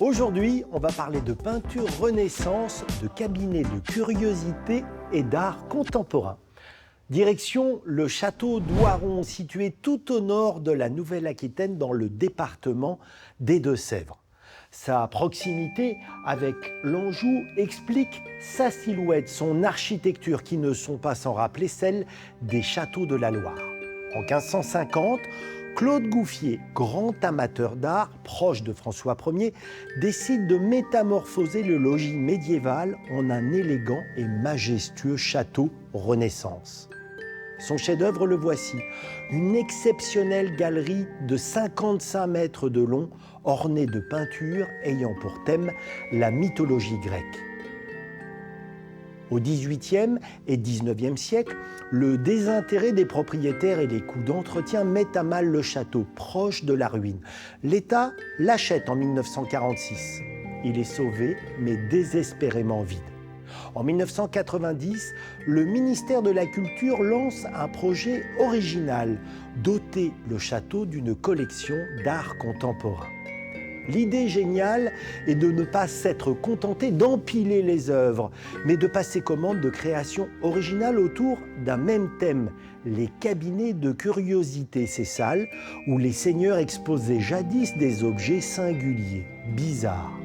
Aujourd'hui, on va parler de peinture Renaissance, de cabinet de curiosités et d'art contemporain. Direction le château d'Oiron, situé tout au nord de la Nouvelle-Aquitaine dans le département des Deux-Sèvres. Sa proximité avec l'Anjou explique sa silhouette, son architecture qui ne sont pas sans rappeler celle des châteaux de la Loire. En 1550, Claude Gouffier, grand amateur d'art, proche de François Ier, décide de métamorphoser le logis médiéval en un élégant et majestueux château Renaissance. Son chef-d'œuvre, le voici, une exceptionnelle galerie de 55 mètres de long, ornée de peintures ayant pour thème la mythologie grecque. Au XVIIIe et XIXe siècle, le désintérêt des propriétaires et les coûts d'entretien mettent à mal le château, proche de la ruine. L'État l'achète en 1946. Il est sauvé, mais désespérément vide. En 1990, le ministère de la Culture lance un projet original, doter le château d'une collection d'art contemporain. L'idée géniale est de ne pas s'être contenté d'empiler les œuvres, mais de passer commande de créations originales autour d'un même thème, les cabinets de curiosités, ces salles où les seigneurs exposaient jadis des objets singuliers, bizarres.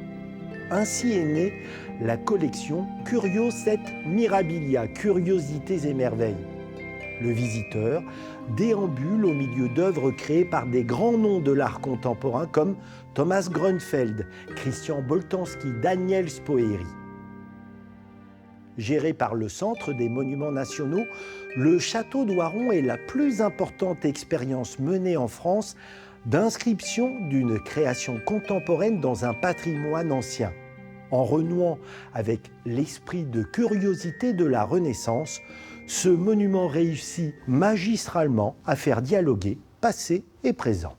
Ainsi est née la collection Curios et Mirabilia, Curiosités et Merveilles. Le visiteur déambule au milieu d'œuvres créées par des grands noms de l'art contemporain comme Thomas Grunfeld, Christian Boltanski, Daniel Spoeri. Géré par le Centre des Monuments Nationaux, le château d'Oiron est la plus importante expérience menée en France d'inscription d'une création contemporaine dans un patrimoine ancien. En renouant avec l'esprit de curiosité de la Renaissance, ce monument réussit magistralement à faire dialoguer passé et présent.